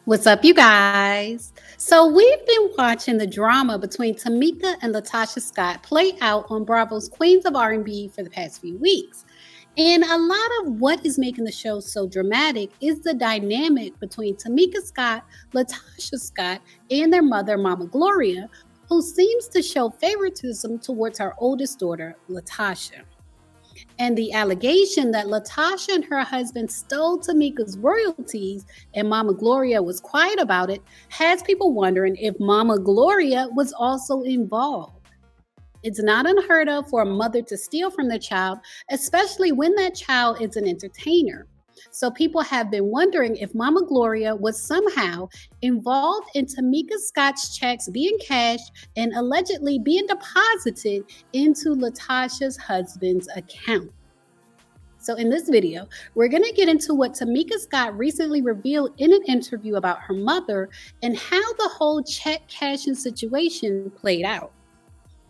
What's up, you guys? So, we've been watching the drama between Tamika and Latasha Scott play out on Bravo's Queens of R&B for the past few weeks. And a lot of what is making the show so dramatic is the dynamic between Tamika Scott, Latasha Scott, and their mother, Mama Gloria, who seems to show favoritism towards her oldest daughter, Latasha. And the allegation that Latasha and her husband stole Tamika's royalties and Mama Gloria was quiet about it has people wondering if Mama Gloria was also involved. It's not unheard of for a mother to steal from their child, especially when that child is an entertainer. So people have been wondering if Mama Gloria was somehow involved in Tamika Scott's checks being cashed and allegedly being deposited into Latasha's husband's account. So in this video, we're going to get into what Tamika Scott recently revealed in an interview about her mother and how the whole check cashing situation played out.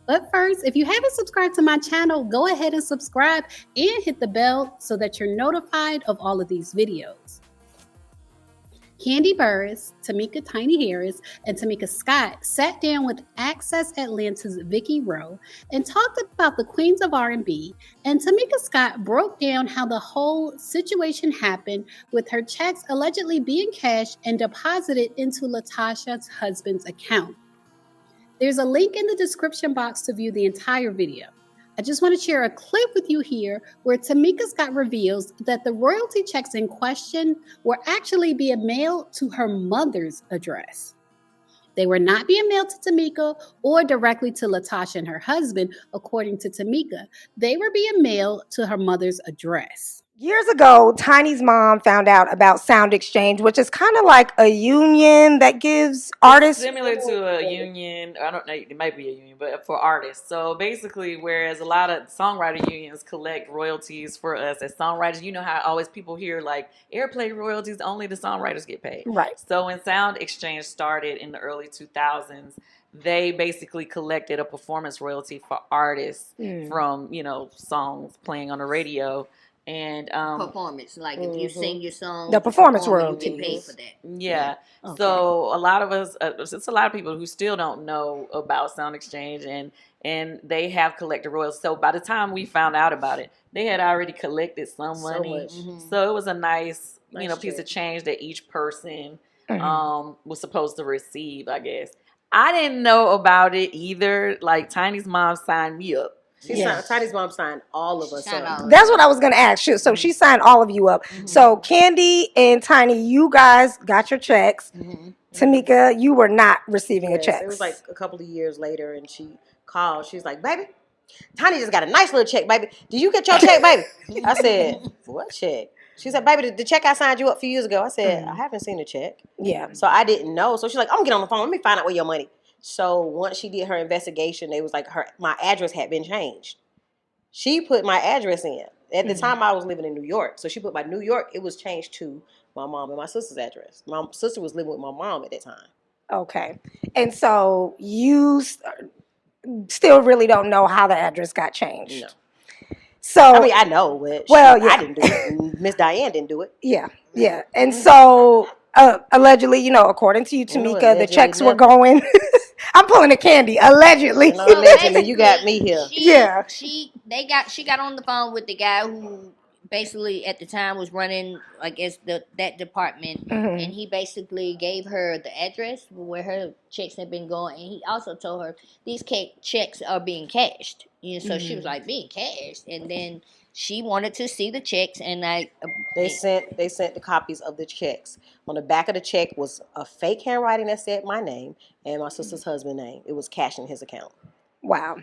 But first, if you haven't subscribed to my channel, go ahead and subscribe and hit the bell so that you're notified of all of these videos. Candy Burris, Tamika Tiny Harris, and Tamika Scott sat down with Access Atlanta's Vicky Rowe and talked about the Queens of R&B, and Tamika Scott broke down how the whole situation happened with her checks allegedly being cashed and deposited into Latasha's husband's account. There's a link in the description box to view the entire video. I just want to share a clip with you here where Tamika Scott reveals that the royalty checks in question were actually being mailed to her mother's address. They were not being mailed to Tamika or directly to Latasha and her husband, according to Tamika. They were being mailed to her mother's address. Years ago, Tiny's mom found out about Sound Exchange, which is kind of like a union that gives artists similar to a union. I don't know, it might be a union, but for artists. So basically, whereas a lot of songwriter unions collect royalties for us as songwriters, you know how always people hear like airplay royalties, only the songwriters get paid. Right. So when Sound Exchange started in the early 2000s, they basically collected a performance royalty for artists from, songs playing on the radio. And performance, like if you sing your song, the performance royalty, you get royalties. paid for that. Yeah. Okay. So a lot of us, it's a lot of people who still don't know about Sound Exchange, and they have collected royalties. So by the time we found out about it, they had already collected some money. So it was a nice piece of change that each person was supposed to receive, I guess. I didn't know about it either. Like Tiny's mom signed me up. Tiny's mom signed all of us up. That's what I was going to ask you. So she signed all of you up. So Candy and Tiny, you guys got your checks. Tamika, you were not receiving a check. It was like a couple of years later, and she called. She was like, "Baby, Tiny just got a nice little check, baby. Did you get your check, baby?" I said, "What check?" She said, "Baby, the check I signed you up a few years ago." I said, "I haven't seen the check." Yeah. So I didn't know. So she's like, "I'm gonna get on the phone. Let me find out where your money." So once she did her investigation, it was like my address had been changed. She put my address in. At the time, I was living in New York. So she put my New York, it was changed to my mom and my sister's address. My sister was living with my mom at that time. Okay. And so you still really don't know how the address got changed. No. So I mean, I know, but I didn't do it. Miss Diane didn't do it. Yeah. And so allegedly, according to you, Tamika, the checks were going. I'm pulling a Candy. Allegedly. Allegedly, you got me here. She got on the phone with the guy who basically at the time was running, I guess, that department, and he basically gave her the address where her checks had been going, and he also told her these checks are being cashed. So she was like, being cashed, and then she wanted to see the checks, and they sent the copies of the checks. On the back of the check was a fake handwriting that said my name and my sister's husband's name. It was cash in his account. Wow.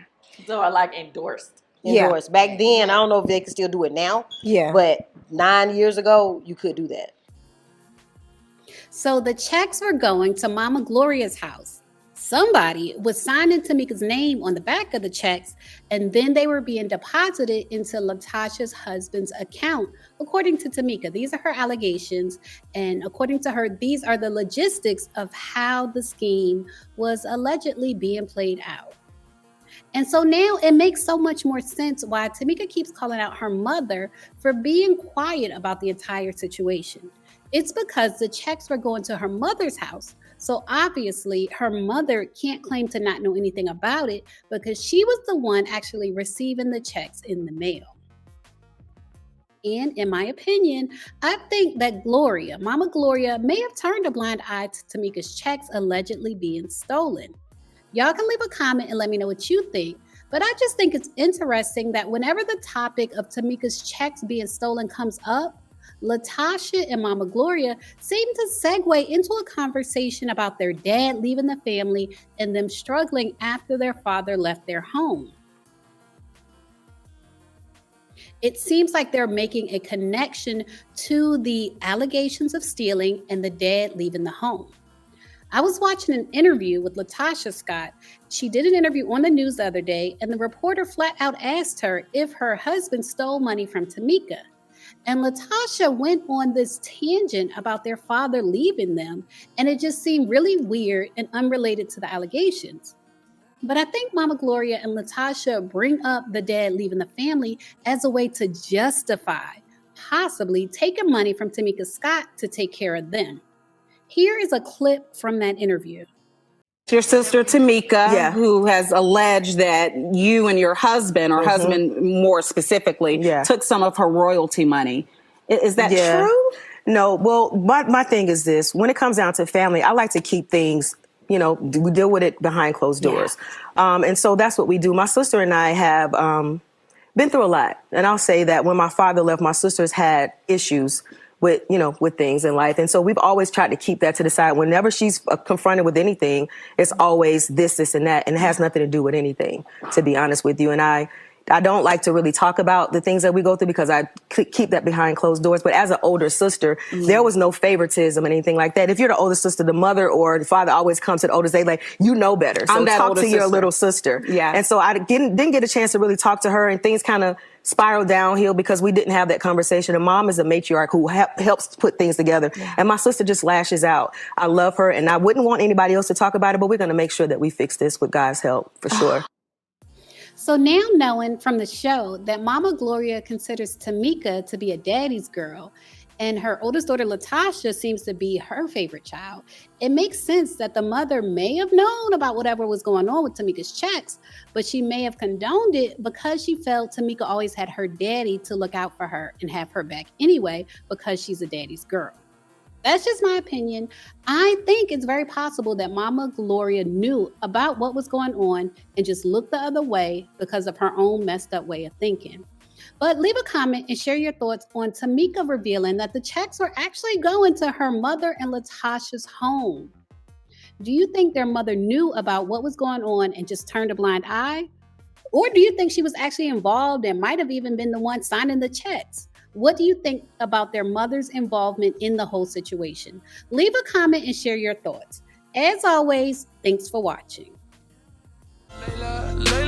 So I like endorsed. Endorsed. Back then, I don't know if they can still do it now. Yeah. But 9 years ago, you could do that. So the checks were going to Mama Gloria's house. Somebody was signing Tamika's name on the back of the checks, and then they were being deposited into Latasha's husband's account, according to Tamika. These are her allegations, and according to her, these are the logistics of how the scheme was allegedly being played out. And so now it makes so much more sense why Tamika keeps calling out her mother for being quiet about the entire situation. It's because the checks were going to her mother's house. So obviously, her mother can't claim to not know anything about it because she was the one actually receiving the checks in the mail. And in my opinion, I think that Mama Gloria, may have turned a blind eye to Tamika's checks allegedly being stolen. Y'all can leave a comment and let me know what you think. But I just think it's interesting that whenever the topic of Tamika's checks being stolen comes up, Latasha and Mama Gloria seem to segue into a conversation about their dad leaving the family and them struggling after their father left their home. It seems like they're making a connection to the allegations of stealing and the dad leaving the home. I was watching an interview with Latasha Scott. She did an interview on the news the other day, and the reporter flat out asked her if her husband stole money from Tamika. And Latasha went on this tangent about their father leaving them, and it just seemed really weird and unrelated to the allegations. But I think Mama Gloria and Latasha bring up the dad leaving the family as a way to justify possibly taking money from Tamika Scott to take care of them. Here is a clip from that interview. Your sister Tamika, who has alleged that you and your husband, or husband more specifically, took some of her royalty money. Is that true? No. Well, my thing is this. When it comes down to family, I like to keep things, we deal with it behind closed doors. And so that's what we do. My sister and I have been through a lot. And I'll say that when my father left, my sisters had issues with things in life. And so we've always tried to keep that to the side. Whenever she's confronted with anything, it's always this, and that. And it has nothing to do with anything, to be honest with you. And I don't like to really talk about the things that we go through because I keep that behind closed doors. But as an older sister, there was no favoritism and anything like that. If you're the older sister, the mother or the father always comes to the older. They better. So talk to your little sister. Yeah. And so I didn't get a chance to really talk to her, and things kind of spiraled downhill because we didn't have that conversation. And mom is a matriarch who helps put things together. Yeah. And my sister just lashes out. I love her, and I wouldn't want anybody else to talk about it, but we're going to make sure that we fix this with God's help for sure. So now, knowing from the show that Mama Gloria considers Tamika to be a daddy's girl and her oldest daughter Latasha seems to be her favorite child, it makes sense that the mother may have known about whatever was going on with Tamika's checks, but she may have condoned it because she felt Tamika always had her daddy to look out for her and have her back anyway because she's a daddy's girl. That's just my opinion. I think it's very possible that Mama Gloria knew about what was going on and just looked the other way because of her own messed up way of thinking. But leave a comment and share your thoughts on Tamika revealing that the checks were actually going to her mother and Latasha's home. Do you think their mother knew about what was going on and just turned a blind eye? Or do you think she was actually involved and might have even been the one signing the checks? What do you think about their mother's involvement in the whole situation? Leave a comment and share your thoughts. As always, thanks for watching. Layla.